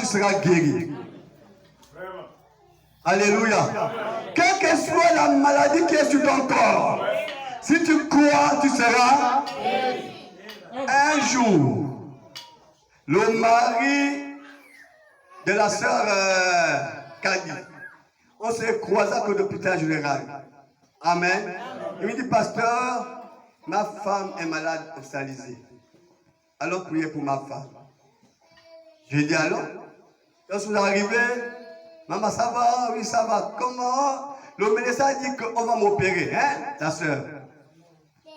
seras guéri. Alléluia. Quelle que soit la maladie qui est sur ton corps, si tu crois, tu seras un jour. Le mari de la sœur Kadi, on s'est croisé à l'hôpital général. Amen. Il me dit, pasteur, ma femme est malade hospitalisée. Alors priez pour ma femme. J'ai dit alors, quand vous arrivez, maman ça va, oui ça va. Comment? Le médecin a dit qu'on va m'opérer, hein, ta soeur.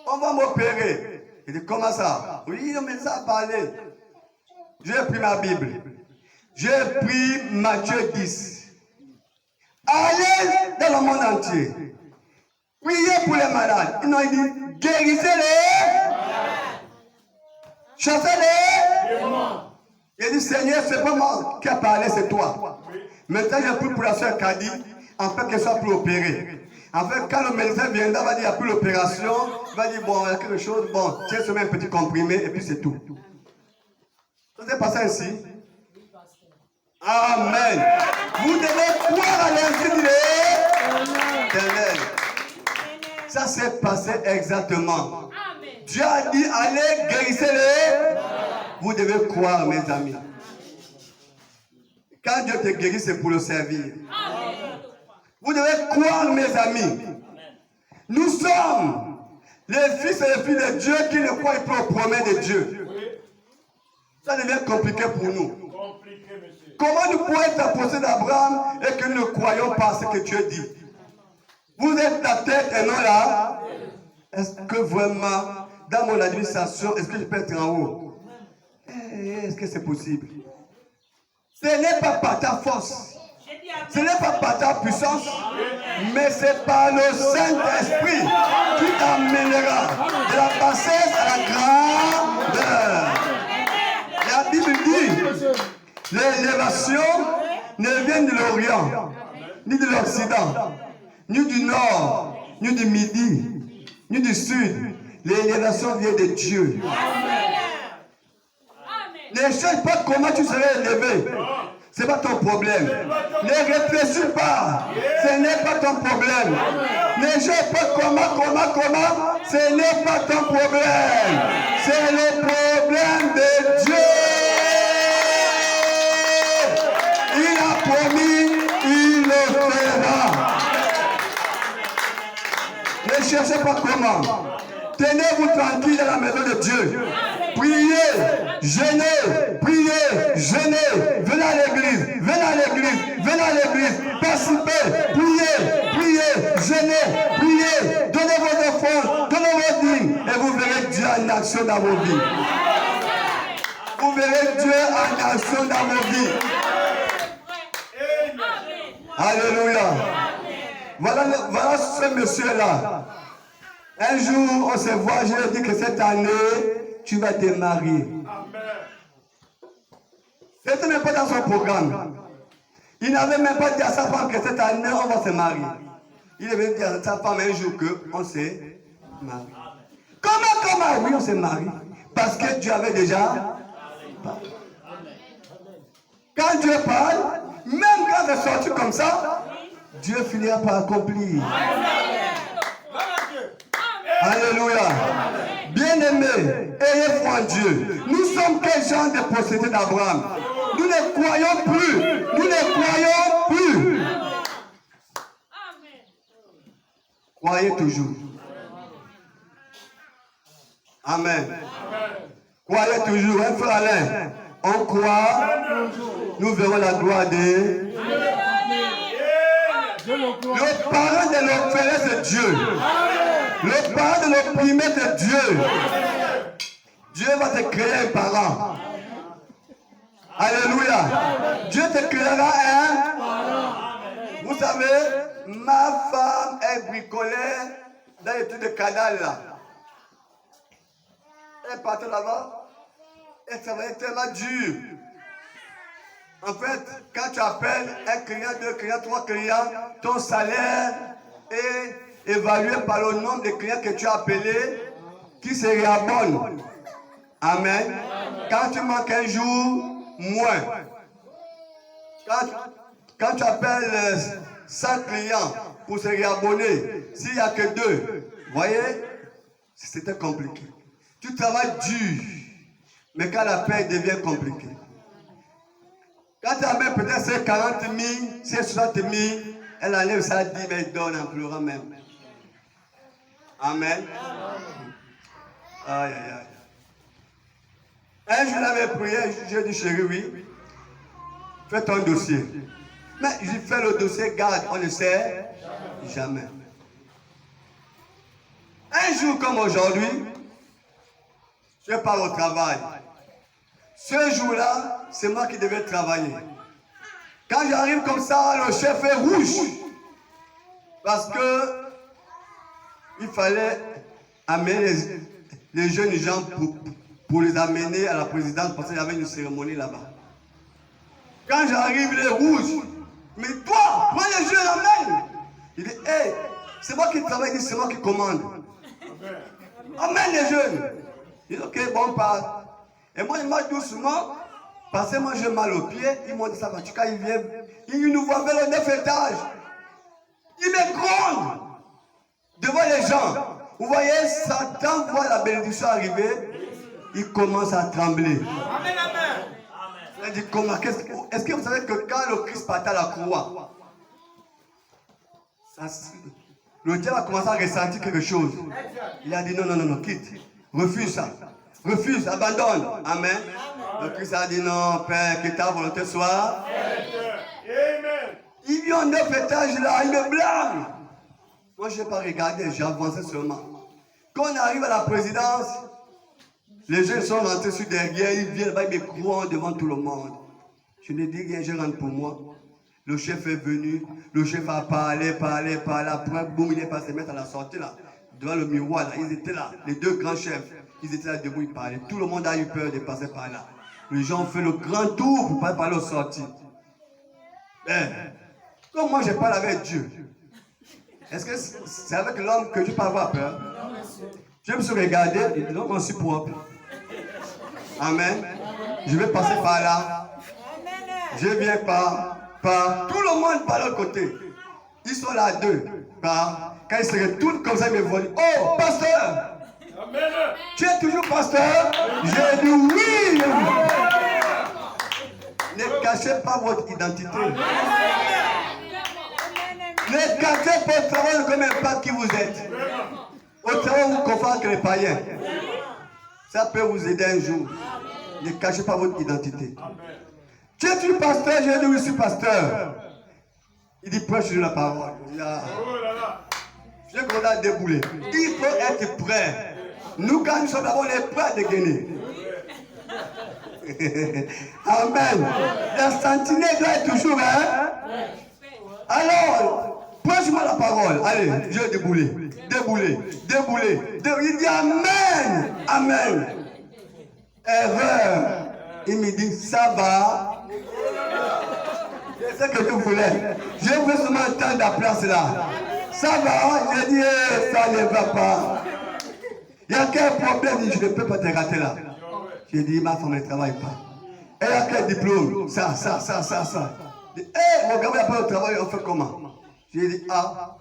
On va m'opérer. Il dit comment ça? Oui, le médecin a parlé. J'ai pris ma Bible. J'ai pris Matthieu 10. Allez dans le monde entier. Priez pour les malades. Ils ont dit, guérissez-les. Chassez-les. Il a dit, Seigneur, c'est pas moi qui a parlé, c'est toi. Maintenant, j'ai pris pour la soeur Kadi, en fait qu'elle soit plus opérée. En fait, quand le médecin viendra, il va dire, il n'y a plus l'opération. Il va dire, bon, il y a quelque chose, bon, tiens, se met un petit comprimé, et puis c'est tout. Ça s'est passé ainsi. Amen. Vous devez croire à l'invité de l'Éternel. Ça s'est passé exactement. Dieu a dit, allez, guérissez-les. Vous devez croire, mes amis. Quand Dieu te guérit, c'est pour le servir. Vous devez croire, mes amis. Nous sommes les fils et les filles de Dieu qui ne croient pas aux promesses de Dieu. Ça devient compliqué pour nous. Comment nous pouvons être apôtres d'Abraham et que nous ne croyons pas à ce que Dieu dit? Vous êtes la tête et non là. Est-ce que vraiment, dans mon administration, est-ce que je peux être en haut? Est-ce que c'est possible? Ce n'est pas par ta force. Ce n'est pas par ta puissance. Mais c'est par le Saint-Esprit qui t'amènera de la bassesse à la grandeur. La Bible dit, l'élévation ne vient de l'Orient, ni de l'Occident, ni du Nord, ni du Midi, ni du Sud. L'élévation vient de Dieu. Ne cherche pas comment tu serais élevé. Ce n'est pas ton problème. Ne réfléchis pas. Ce n'est pas ton problème. Ne cherche pas comment. Ce n'est pas ton problème. C'est le problème de Dieu. Il a promis, il le fera. Ne cherchez pas comment. Tenez-vous tranquille dans la maison de Dieu. Priez, jeûnez, priez, jeûnez. Venez à l'église, venez à l'église. Participez, priez, jeûnez, priez. Donnez vos efforts, donnez vos dîmes. Et vous verrez Dieu en action dans vos vies. Vous verrez Dieu en action dans vos vies. Alléluia. Voilà ce monsieur-là. Un jour, on se voit, je lui ai dit que cette année, tu vas te marier. C'était même pas dans son programme. Il n'avait même pas dit à sa femme que cette année, on va se marier. Il est venu dire à sa femme un jour qu'on s'est marié. Comment? Oui, on s'est marié. Parce que Dieu avait déjà parlé. Quand Dieu parle, même quand c'est sorti comme ça, Dieu finira par accomplir. Alléluia. Bien-aimés, ayez foi en Dieu. Nous sommes quel genre de possédés d'Abraham? Nous ne croyons plus. Croyez toujours. Amen. Croyez toujours. Un frère Alain, on croit, nous verrons la gloire de Dieu. Le parent de l'orphelin, c'est Dieu. Le parent de l'opprimé, c'est Dieu. Dieu va te créer un parent. Alléluia. Dieu te créera un parent. Vous savez, ma femme est bricolée dans l'étude de Canal là. Elle est partie là-bas. Elle travaillait tellement dur. En fait, quand tu appelles un client, 2 clients, 3 clients, ton salaire est évalué par le nombre de clients que tu as appelés qui se réabonnent. Amen. Quand tu manques un jour, moins. Quand tu appelles 100 clients pour se réabonner, s'il n'y a que 2, vous voyez, c'était compliqué. Tu travailles dur, mais quand la paix devient compliquée. Quand tu amènes peut-être ces 40 000, ces 60 000, elle enlève ça 10 000, elle donne en pleurant même. Amen. Aïe, aïe, aïe. Un jour, j'avais prié, j'ai dit, chérie, oui, fais ton dossier. Mais j'ai fait le dossier, garde, on ne sait jamais. Un jour comme aujourd'hui, je pars au travail. Ce jour-là, c'est moi qui devais travailler. Quand j'arrive comme ça, le chef est rouge. Parce que il fallait amener les jeunes gens pour les amener à la présidence parce qu'il y avait une cérémonie là-bas. Quand j'arrive, il est rouge. Mais toi, prends les jeunes, amène. Il dit, hey, c'est moi qui travaille, c'est moi qui commande. Amène les jeunes. Il dit, ok, bon, part. Et moi, il marche doucement, parce que moi, j'ai mal aux pieds. Il monte sa voiture, quand il vient, il nous voit vers le 9 étage. Il me gronde devant les gens. Vous voyez, Satan voit la bénédiction arriver, il commence à trembler. Amen, amen. Il dit, comment, est-ce que vous savez que quand le Christ partait à la croix, le diable a commencé à ressentir quelque chose. Il a dit, non, non, non, non, quitte, refuse ça. Refuse, abandonne. Amen. Le Christ a dit non, Père, que ta volonté soit. Amen. Il vient au 9 étage là, il me blâme. Moi, je n'ai pas regardé, j'ai avancé seulement. Quand on arrive à la présidence, les gens sont rentrés sur derrière, ils viennent là-bas, ils me croient devant tout le monde. Je ne dis rien, je rentre pour moi. Le chef est venu, le chef a parlé. Après, boum, il est passé mettre à la sortie là, devant le miroir là, ils étaient là, les 2 grands chefs. Ils étaient là debout, ils parlaient. Tout le monde a eu peur de passer par là. Les gens ont fait le grand tour pour pas parler aux sorties. Mais, comme moi, je parle avec Dieu, est-ce que c'est avec l'homme que tu peux avoir peur? Je me suis regardé, et dit non, moi, je suis propre. Amen. Je vais passer par là. Je viens par. Tout le monde par l'autre côté. Ils sont là 2. Quand ils se retournent comme ça, ils me voient. Oh, pasteur! Amen. Tu es toujours pasteur? J'ai dit oui. Ne cachez pas votre identité. Ne cachez pas votre travail comme un pas qui vous êtes. Au travail, vous confondez avec les païens. Ça peut vous aider un jour. Ne cachez pas votre identité. Tu es toujours pasteur? J'ai dit oui, je suis pasteur. Il dit prêche la parole. Je commence à débouler. Il faut être prêt. Nous, quand nous sommes là, on est prêts à dégainer. Amen. La sentinelle doit être toujours, hein? Alors, prêche-moi la parole. Allez, je vais débouler. Il dit Amen. Amen. Erreur. Il me dit, ça va. C'est ce que tu voulais. Je veux seulement entendre la place là. Ça va. Je dis, ça ne va pas. Il y a quel problème? Je ne peux pas te rater là. J'ai dit, ma femme ne travaille pas. Et il y a quel diplôme? Ça. Hé, mon gars, il n'y a pas de travail, on fait comment? J'ai dit, ah,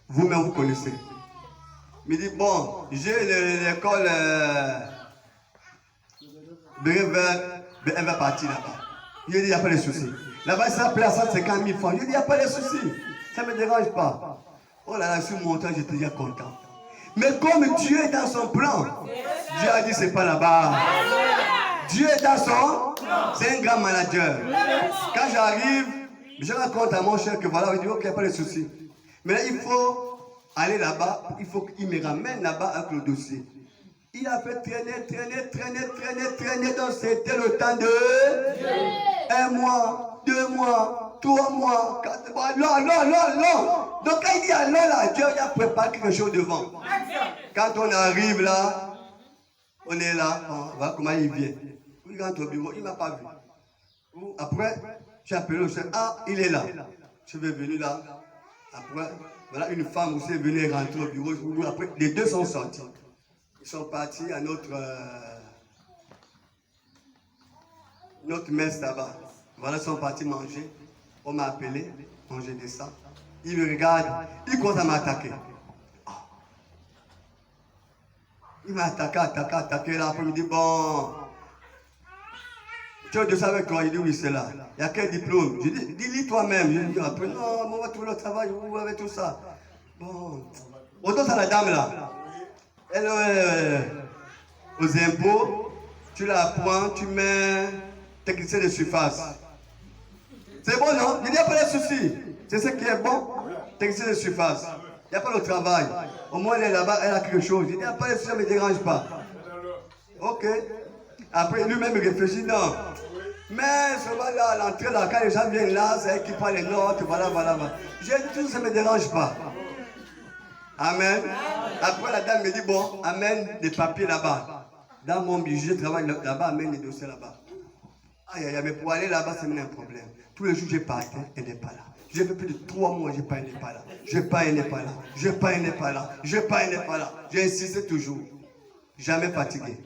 vous-même vous connaissez. Il me dit, bon, j'ai l'école elle va partir là-bas. J'ai dit, il n'y a pas de soucis. Là-bas, ça plaît à 150 000 francs. J'ai dit, il n'y a pas de soucis. Ça ne me dérange pas. Oh là là, sur mon temps, j'étais déjà content. Mais comme Dieu est dans son plan, Dieu a dit, c'est pas là-bas. Dieu est dans son... C'est un grand manager. Quand j'arrive, je raconte à mon chef que voilà, il dit, ok, il n'y a pas de soucis. Mais là, il faut aller là-bas. Il faut qu'il me ramène là-bas avec le dossier. Il a fait traîner, donc c'était le temps de 1 mois, 2 mois, 3 mois, 4 mois, non. Donc quand il dit alors là, Dieu a préparé quelque chose devant. Quand on arrive là, on est là, on va comment il vient. Il rentre au bureau, il ne m'a pas vu. Après, j'ai appelé le chef, ah, il est là. Je vais venir là. Après, voilà, une femme aussi est venue rentrer au bureau. Après, les 2 sont sortis. Ils sont partis à notre messe là-bas. Voilà, ils sont partis manger. On m'a appelé, quand je descends. Il me regarde, il commence à m'attaquer. Il m'a attaqué là. Après, il me dit, bon, tu veux savoir quoi? Il dit, oui, c'est là. Il y a quel diplôme? Je dis, dis-le toi-même. Je dis, après, non, on va trouver le travail, où avec tout ça. Bon, autant à la dame là. Elle aux impôts, tu la prends, tu mets technicien de surface. C'est bon, non? Il n'y a pas de souci. C'est ce qui est bon. Technicien de surface. Il n'y a pas de travail. Au moins, elle est là-bas, elle a quelque chose. Il n'y a pas de souci, ça ne me dérange pas. Ok. Après, lui-même, il réfléchit, non. Mais seulement là, à l'entrée, là, quand les gens viennent là, c'est elle qui prend les notes, voilà. J'ai dit, tout ça ne me dérange pas. Amen. Après, la dame me dit, bon, amène des papiers là-bas. Dans mon budget, je travaille là-bas, amène les dossiers là-bas. Aïe, mais pour aller là-bas, c'est un problème. Tous les jours, je partais, elle n'est pas là. J'ai fait plus de 3 mois, elle n'est pas là. Elle n'est pas là. J'ai insisté toujours. Jamais fatigué.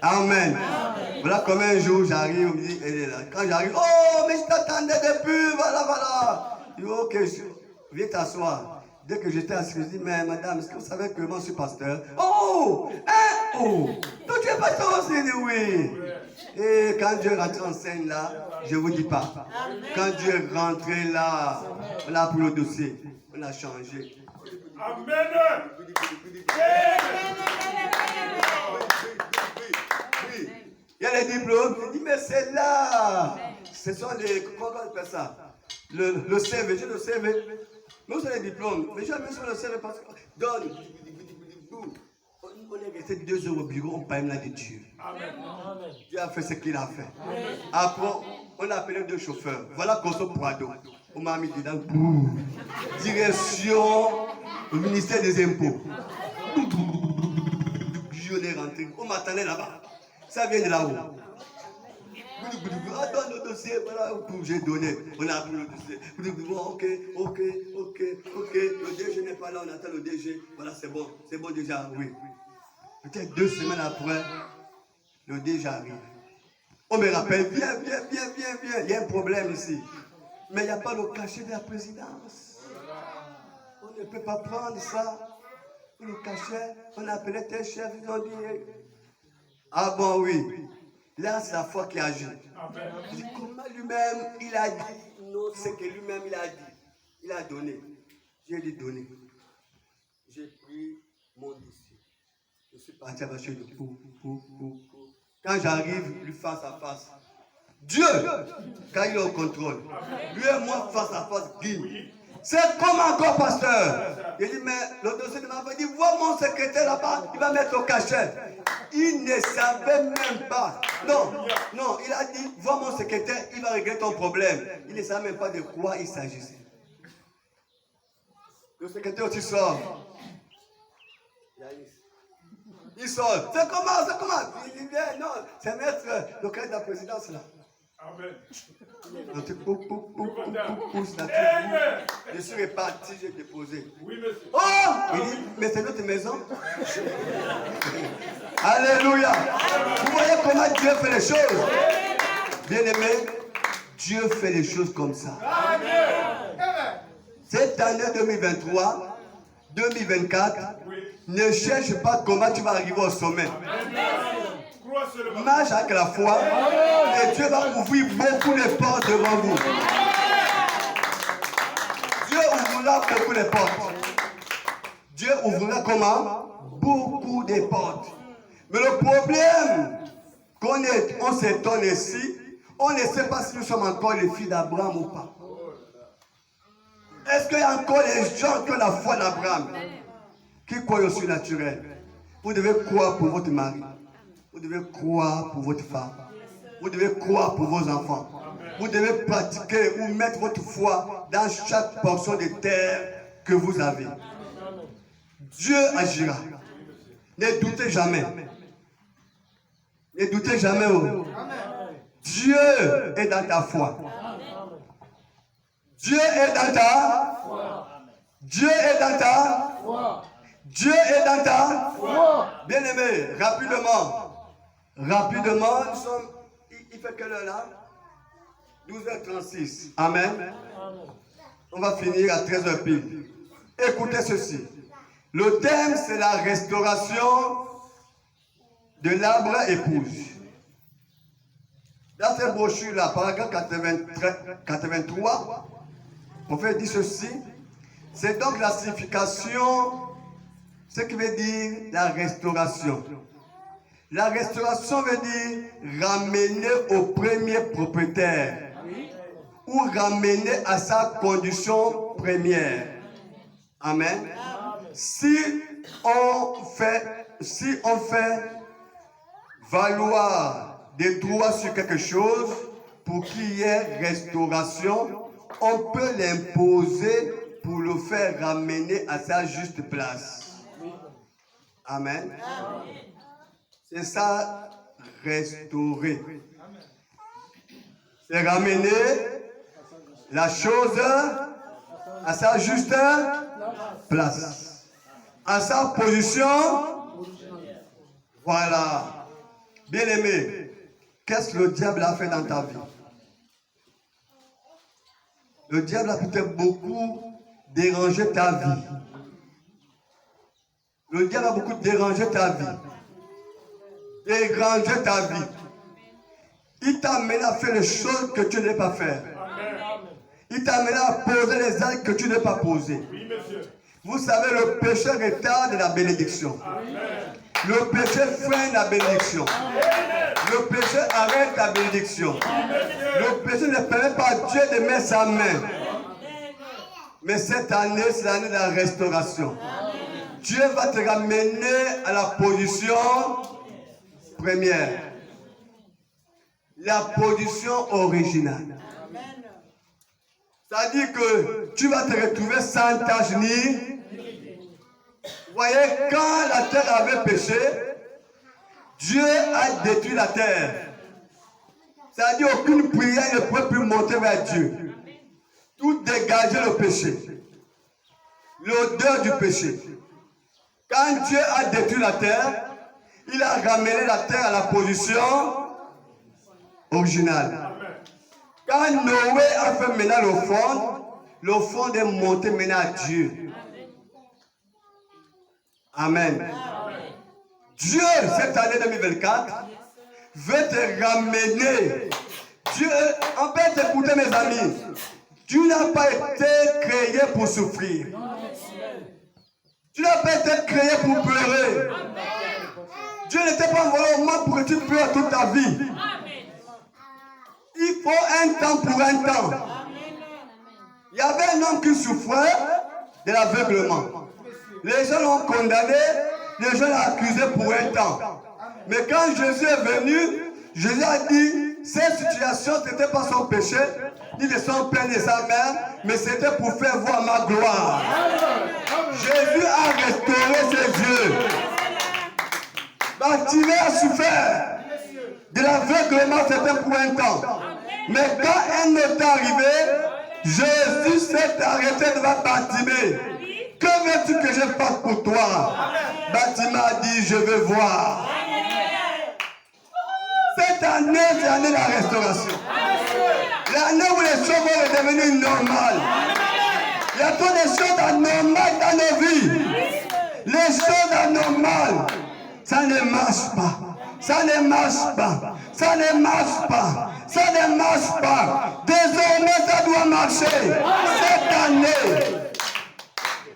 Amen. Voilà comme un jour, j'arrive, on me dit, elle est là. Quand j'arrive, oh, mais je t'attendais depuis, voilà. Je dis, ok, viens t'asseoir. Dès que j'étais assis, je dis, mais madame, est-ce que vous savez que moi je suis pasteur? Oh! Donc tu es pasteur aussi? Je dis oui. Et quand Dieu est rentré en scène là, je ne vous dis pas. Quand Dieu est rentré là, on a pris le dossier, on a changé. Amen. Il y a les diplômes, je dis, mais c'est là. Ce sont les, comment on appelle ça? Le CV, j'ai le CV. Mais vous avez les diplômes. Mais j'ai mis sur le CV parce que, donne. On est resté 2 heures au bureau, on parle là de Dieu. Amen. Dieu a fait ce qu'il a fait. Amen. Après, on a appelé 2 chauffeurs. Voilà Conso Prado. On m'a mis dedans. Direction au ministère des Impôts. Je l'ai rentré. On m'attendait là-bas. Ça vient de là-haut. Attends le dossier, voilà, j'ai donné. On a pris le dossier. Ok. Le DG n'est pas là, on attend le DG. Voilà, c'est bon déjà, oui. Peut-être 2 semaines après, le DG arrive. On me rappelle, viens. Il y a un problème ici. Mais il n'y a pas le cachet de la présidence. On ne peut pas prendre ça. Le cachet, on a appelé tes chefs, ils ont dit. Ah bon, oui. Là, c'est la foi qui agit. Je dis, comment lui-même, il a dit? Non, c'est que lui-même, il a dit. Il a donné. J'ai dit donner. J'ai pris mon dossier. Je suis parti à la chaise de Quand j'arrive, lui face à face. Dieu, quand il est au contrôle, lui et moi face à face, guille. C'est comme encore, pasteur. Il dit, mais le dossier de ma femme dit, vois mon secrétaire là-bas, il va mettre au cachet. Il ne savait même pas. Non, il a dit, vois mon secrétaire, il va régler ton problème. Il ne savait même pas de quoi il s'agissait. Le secrétaire aussi sort. Il sort. C'est comment? Il dit, bien, non, c'est mettre le cadre de la présidence là. Amen. Je suis reparti, j'ai déposé. Oui, monsieur. Oh! Il dit, mais c'est notre maison. Alléluia. Vous voyez comment Dieu fait les choses. Bien-aimé, Dieu fait les choses comme ça. Cette année 2023, 2024, ne cherche pas comment tu vas arriver au sommet. Marche avec la foi et Dieu va ouvrir beaucoup de portes devant vous. Dieu ouvrira beaucoup de portes. Dieu ouvrira comment? Beaucoup de portes. Mais le problème on s'étonne ici, on ne sait pas si nous sommes encore les filles d'Abraham ou pas. Est-ce qu'il y a encore les gens qui ont la foi d'Abraham, qui croient au surnaturel? Vous devez croire pour votre mari. Vous devez croire pour votre femme. Vous devez croire pour vos enfants. Vous devez pratiquer ou mettre votre foi dans chaque portion de terre que vous avez. Dieu agira. Ne doutez jamais. Ne doutez jamais. Oh. Dieu est dans ta foi. Dieu est dans ta foi. Dieu est dans ta foi. Dieu est dans ta foi. Bien-aimé, rapidement, nous sommes, il fait quelle heure là? 12h36. Amen. On va finir à 13h pile. Écoutez ceci. Le thème, c'est la restauration de l'arbre épouse. Dans cette brochure-là, paragraphe 83, on fait dire ceci. C'est donc la signification, ce qui veut dire la restauration. La restauration veut dire ramener au premier propriétaire ou ramener à sa condition première. Amen. Si on fait valoir des droits sur quelque chose pour qu'il y ait restauration, on peut l'imposer pour le faire ramener à sa juste place. Amen. C'est ça, restaurer. C'est ramener la chose à sa juste place, à sa position. Voilà. Bien-aimé, qu'est-ce que le diable a fait dans ta vie? Le diable a peut-être beaucoup dérangé ta vie. Le diable a beaucoup dérangé ta vie. Dérangé ta vie. Il t'a amené à faire les choses que tu ne devais pas faire. Il t'a amené à poser les actes que tu ne devais pas poser. Vous savez, le péché retarde la bénédiction. Le péché freine la bénédiction. Le péché arrête la bénédiction. Le péché ne permet pas à Dieu de mettre sa main. Mais cette année, c'est l'année de la restauration. Dieu va te ramener à la position première. La position originale. C'est-à-dire que tu vas te retrouver sans tache ni. Vous voyez, quand la terre avait péché, Dieu a détruit la terre. C'est-à-dire qu'aucune prière ne pouvait plus monter vers Dieu. Tout dégageait le péché. L'odeur du péché. Quand Dieu a détruit la terre, il a ramené la terre à la position originale. Quand Noé a fait maintenant le fond est monté maintenant à Dieu. Amen. Dieu, cette année 2024, veut te ramener. Dieu, en fait, écoutez mes amis, tu n'as pas été créé pour souffrir. Tu n'as pas été créé pour pleurer. Dieu n'était pas envoyé au monde pour que tu pleures toute ta vie. Il faut un temps pour un temps. Il y avait un homme qui souffrait de l'aveuglement. Les gens l'ont condamné, les gens l'ont accusé pour un temps. Mais quand Jésus est venu, Jésus a dit, cette situation, ce n'était pas son péché, ni de son père ni de sa mère, mais c'était pour faire voir ma gloire. Jésus a restauré ses yeux. Bartimée a souffert de l'aveuglement, c'était pour un temps. Mais quand un est arrivé, Jésus s'est arrêté devant Bartimée. Que veux-tu que je fasse pour toi? Bartimée a dit, je veux voir. Cette année, c'est l'année de la restauration. L'année où les choses vont redevenir normales. Il y a trop de choses anormales dans nos vies. Les choses anormales, ça ne marche pas. Ça ne marche pas. Ça ne marche pas. Ça ne marche pas. Désormais, ça doit marcher. Cette année.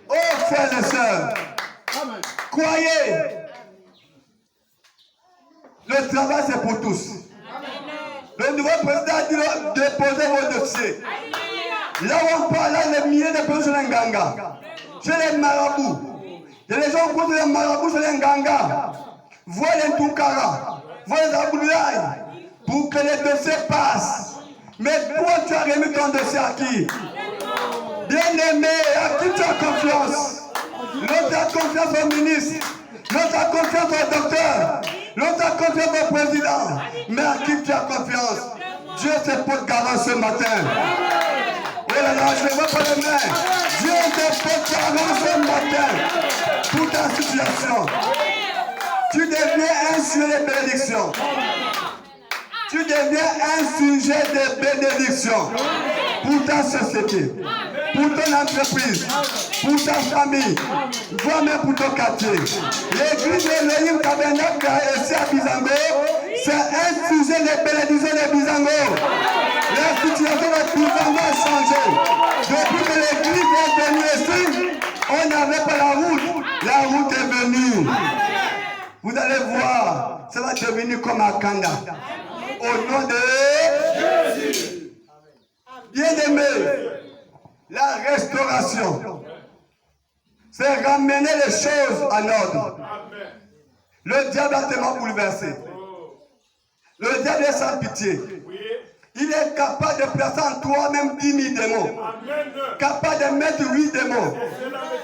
Oh, frères et sœurs, croyez. Le travail, c'est pour tous. Le nouveau président a dit déposez vos dossiers. Là où on parle, là, les milliers de personnes chez les Nganga, chez les marabouts. Il y a des gens qui ont les marabouts chez les Nganga. Voyez les Toukara, voyez les Aboulaye, pour que les dossiers passent. Mais toi, tu as remis ton dossier à qui? Bien-aimé, à qui tu as confiance? L'autre a confiance au ministre, l'autre a confiance au docteur, l'autre a confiance au président. Mais à qui tu as confiance? Dieu te porte garant ce matin. Oh là là, je ne vois pas les mains. Dieu te porte garant ce matin pour ta situation. Tu deviens un sur les bénédictions. Tu Tu deviens un sujet de bénédiction pour ta société, pour ton entreprise, pour ta famille, voire même pour ton quartier. L'église de l'Elohim Tabernacle ici à Bizango, c'est un sujet de bénédiction de Bizango. La situation de Bizango a changé. Depuis que l'église est venue ici, on n'avait pas la route. La route est venue. Vous allez voir, ça va devenir comme Akanda. Au nom de Jésus. Bien-aimé, la restauration, c'est ramener les choses en ordre. Le diable a tellement bouleversé. Le diable est sans pitié. Il est capable de placer en toi même 10 000 démons. Capable de mettre 8 démons.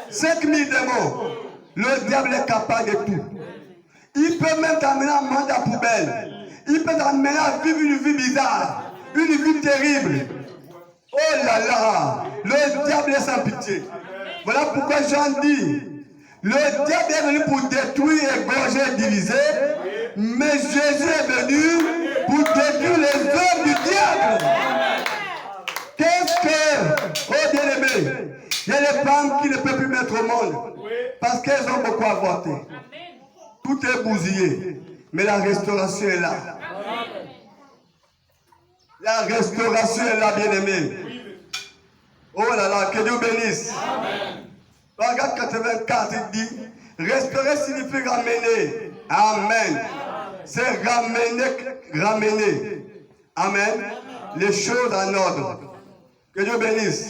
5 000 démons. Le diable est capable de tout. Il peut même t'amener à manger à poubelle. Il peut t'amener à vivre une vie bizarre. Une vie terrible. Oh là là. Le diable est sans pitié. Voilà pourquoi Jean dit. Le diable est venu pour détruire, égorger, diviser. Mais Jésus est venu pour détruire les œuvres du diable. Qu'est-ce que, oh bien-aimé, il y a les femmes qui ne peuvent plus mettre au monde parce qu'elles ont beaucoup avorté. Tout est bousillé, mais la restauration est là. La restauration est là, bien-aimé. Oh là là, que Dieu bénisse. Regarde 84, il dit, restaurer signifie ramener. Amen. C'est ramener. Amen. Les choses en ordre. Que Dieu bénisse.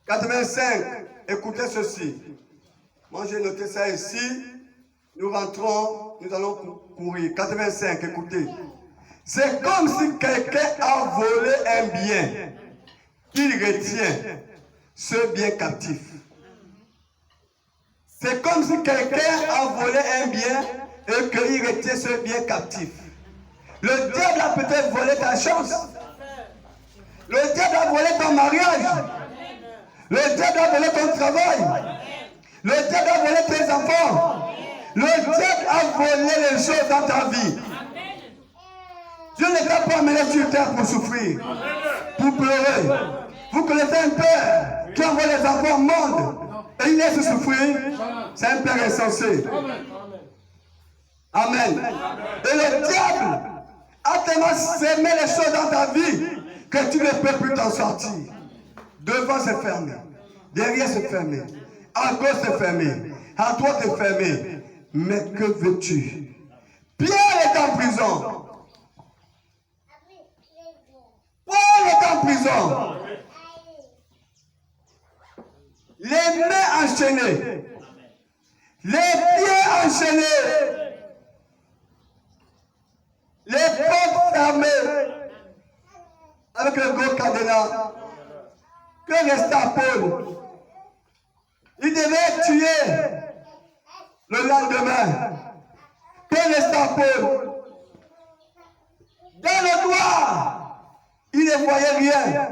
85, écoutez ceci. Moi j'ai noté ça ici. Nous rentrons, nous allons courir. 85, écoutez. C'est comme si quelqu'un a volé un bien. Il retient ce bien captif. C'est comme si quelqu'un a volé un bien et qu'il retient ce bien captif. Le diable a peut-être volé ta chance. Le diable a volé ton mariage. Le diable a volé ton travail. Le diable a volé tes enfants. Le diable a volé les choses dans ta vie. Dieu ne t'a pas amené sur terre pour souffrir, pour pleurer. Vous connaissez un père qui envoie les enfants au monde et il laisse souffrir. C'est un père insensé. Amen. Et le diable a tellement sémé les choses dans ta vie que tu ne peux plus t'en sortir. Devant c'est fermé. Derrière c'est fermé. À gauche c'est fermé. À droite c'est fermé. Mais que veux-tu? Pierre est en prison. Paul est en prison. Les mains enchaînées. Les pieds enchaînés. Les portes fermées. Avec le gros cadenas. Que restait à Paul? Il devait être tué le lendemain. Que restait à Paul? Dans le noir, il ne voyait rien.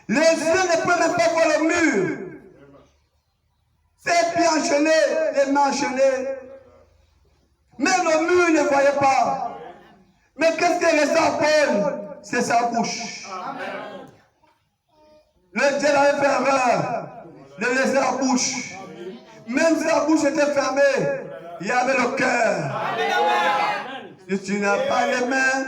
Les yeux ne peuvent même pas voir le mur. Ses pieds enchaînés, les mains enchaînées. Même le mur ne voyait pas. Mais qu'est-ce qui restait à Paul? C'est sa bouche. Le diable avait fait erreur de laisser la bouche. Même si la bouche était fermée, il y avait le cœur. Si tu n'as pas les mains,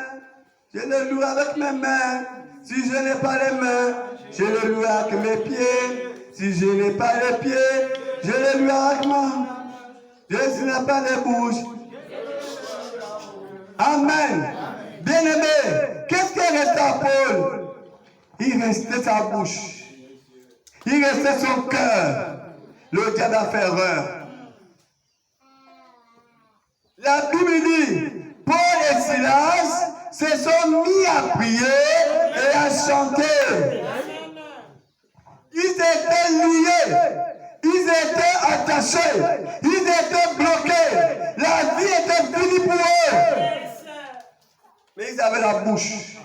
je le loue avec mes mains. Si je n'ai pas les mains, je le loue avec mes pieds. Si je n'ai pas les pieds, je le loue avec ma main. Je n'ai pas les bouches. Amen. Bien-aimé, qu'est-ce qui restait à Paul? Il restait sa bouche. Il restait son cœur. Le diable a fait erreur. La Bible dit, Paul et Silas se sont mis à prier et à chanter. Ils étaient liés. Ils étaient attachés. Ils étaient bloqués. La vie était finie pour eux. Mais ils avaient la bouche.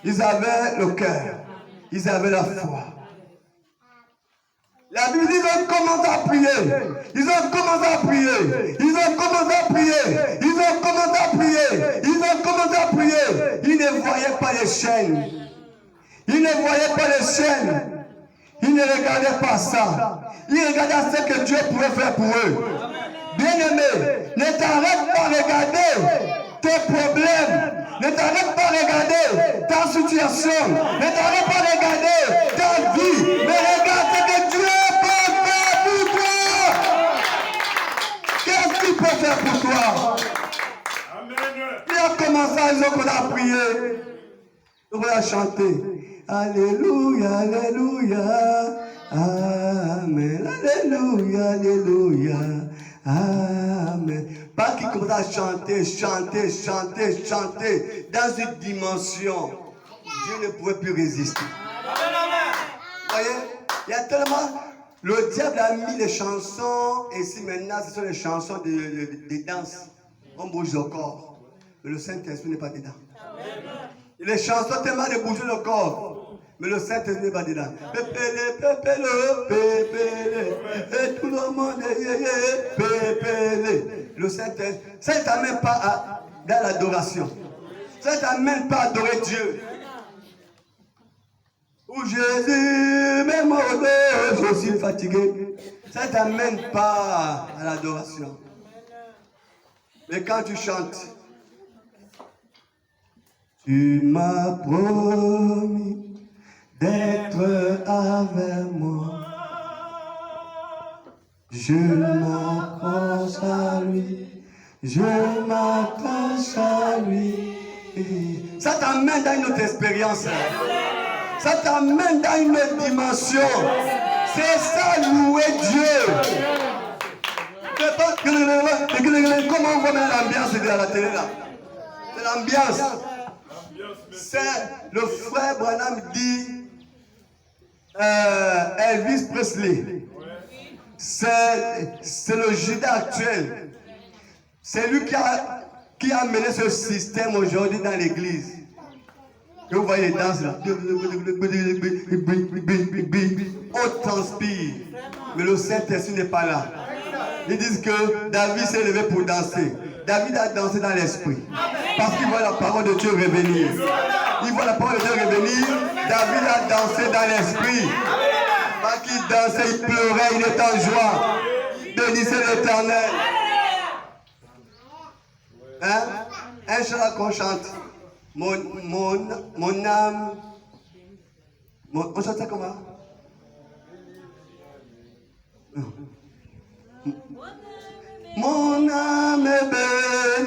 Ils avaient le cœur. Ils avaient la foi. La Bible dit qu'ils ont commencé à prier. Ils ont commencé à prier. Ils ont commencé à prier. Ils ont commencé à prier. Ils ont commencé à prier. Ils pas les chaînes. Ils ne voyaient pas les chaînes. Ils ne regardaient pas ça. Ils regardaient ce que Dieu pouvait faire pour eux. Bien-aimé, ne t'arrête pas de regarder tes problèmes. Ne t'arrête pas de regarder ta situation. Ne t'arrête pas de regarder ta vie. Mais regarde ce que Dieu peut faire pour toi. Qu'est-ce qu'il peut faire pour toi? Il a commencé à dire qu'on a prié. On va chanter. Alléluia, Alléluia. Amen. Alléluia, Alléluia. Amen. Pas qu'il commence à chanter, chanter, chanter, chanter dans une dimension. Dieu ne pouvait plus résister. Vous voyez, il y a tellement. Le diable a mis les chansons, et si maintenant ce sont les chansons de danse. On bouge le corps. Mais le Saint-Esprit n'est pas dedans. Les chansons tellement de bouger le corps. Mais le Saint-Esprit n'est pas dedans. Pépélé, pépélé, pépélé. Et tout le monde est pépélé. Le Saint-Esprit, ça ne t'amène pas dans l'adoration. Ça ne t'amène pas à adorer Dieu. Où Jésus m'est mort, je suis fatigué. Ça ne t'amène pas à l'adoration. Mais quand tu chantes, tu m'as promis d'être avec moi. Je m'accroche à lui, je m'accroche à lui. Ça t'amène dans une autre expérience. Ça t'amène dans une autre dimension. C'est ça, louer Dieu. Comment on voit l'ambiance de la télé là? C'est l'ambiance. C'est le frère Branham dit Elvis Presley. C'est le Judas actuel. C'est lui qui a mené ce système aujourd'hui dans l'église. Que vous voyez les danses là. On transpire. Mais le Saint-Esprit n'est pas là. Ils disent que David s'est levé pour danser. David a dansé dans l'esprit. Parce qu'il voit la parole de Dieu revenir. Il voit la parole de Dieu revenir. David a dansé dans l'esprit. Parce qu'il dansait, il pleurait, il était en joie. Bénissez l'Éternel. Hein? Un chant qu'on chante. Mon âme. On chante ça comment? Mon âme est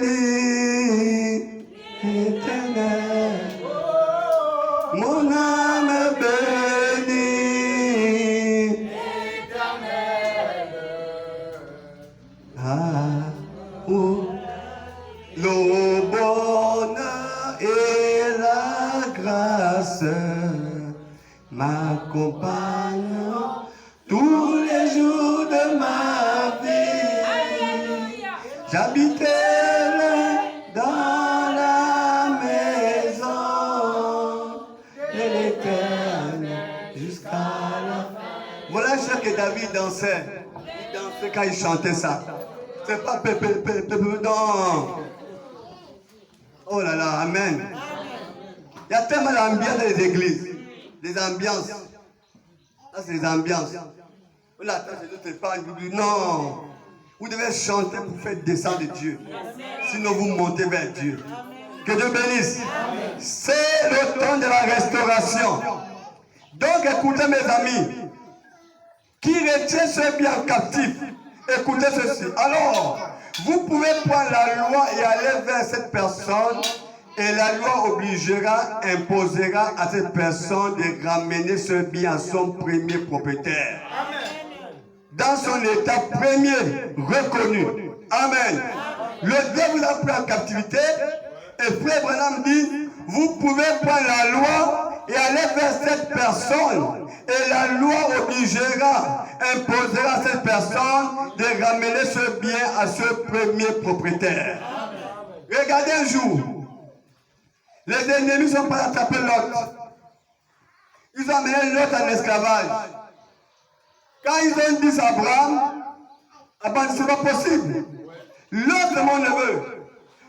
bénie, éternelle. Mon âme est bénie, éternelle. Ah, oh. Le bonheur et la grâce m'accompagnent tous les jours de ma vie. J'habiterai dans la maison de l'Éternel jusqu'à la fin. Voilà ce que David dansait. Il dansait quand il chantait ça. C'est pas pépé, non. Oh là là, amen. Il y a tellement d'ambiance dans les églises. Des ambiances. Ça, c'est les ambiances. On attend les autres femmes. Non. Vous devez chanter pour faire descendre Dieu. Sinon, vous montez vers Dieu. Que Dieu bénisse. C'est le temps de la restauration. Donc, écoutez, mes amis. Qui retient ceux bien captifs? Écoutez ceci. Alors, vous pouvez prendre la loi et aller vers cette personne. Et la loi obligera, imposera à cette personne de ramener ce bien à son premier propriétaire. Amen. Dans son état premier reconnu. Amen. Le diable vous a pris en captivité. Et Frère Branham dit, vous pouvez prendre la loi et aller vers cette personne. Et la loi obligera, imposera à cette personne de ramener ce bien à ce premier propriétaire. Amen. Regardez un jour. Les ennemis sont pas attrapés l'autre. Ils ont amené l'autre en esclavage. Quand ils ont dit à Abraham, Abraham dit, c'est pas possible. L'autre mon neveu,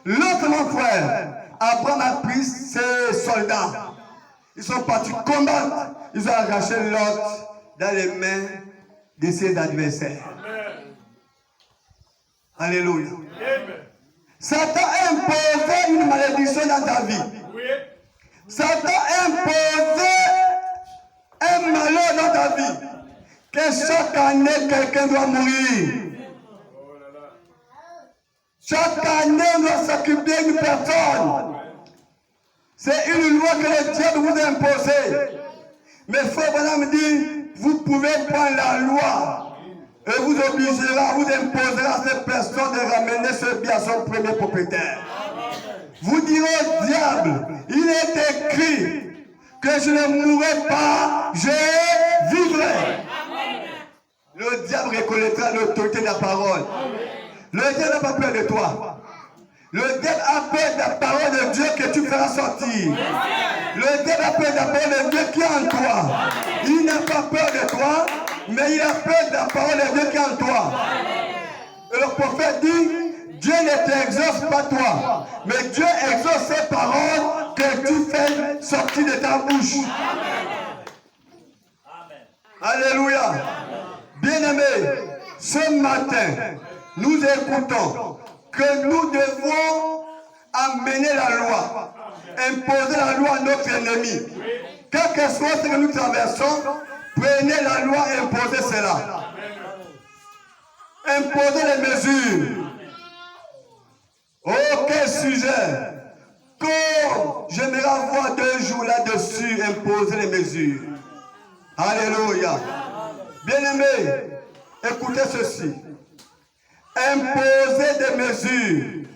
l'autre mon frère. Abraham a pris son soldats. Ils sont partis combattre. Ils ont arraché l'autre dans les mains de ses adversaires. Alléluia. Satan a imposé une malédiction dans ta vie. Satan a imposé un malheur dans ta vie. Que chaque année, quelqu'un doit mourir. Chaque année, on doit s'occuper d'une personne. C'est une loi que le diable vous a imposée. Mais frère Branham dit, vous pouvez prendre la loi et vous obligera, vous imposera à cette personne de ramener ce bien à son premier propriétaire. Vous direz au diable, il est écrit que je ne mourrai pas, je vivrai. Le diable reconnaîtra l'autorité de la parole. Le diable n'a pas peur de toi. Le diable a peur de la parole de Dieu que tu feras sortir. Le diable a peur de la parole de Dieu qui est en toi. Il n'a pas peur de toi, mais il a peur de la parole de Dieu qui est en toi. Et le prophète dit, Dieu ne t'exauce pas toi, mais Dieu exauce ses paroles que tu fais sortir de ta bouche. Alléluia. Bien-aimés, ce matin, nous écoutons que nous devons amener la loi, imposer la loi à notre ennemi. Quel que soit ce que nous traversons, prenez la loi et imposez cela. Imposez les mesures. Oh, quel sujet! Comme j'aimerais avoir 2 jours là-dessus, imposer les mesures. Alléluia. Bien-aimés, écoutez ceci. Imposer des mesures.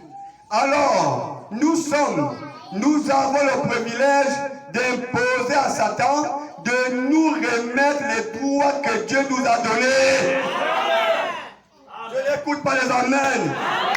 Alors, nous avons le privilège d'imposer à Satan de nous remettre les droits que Dieu nous a donnés. Je n'écoute pas les amens.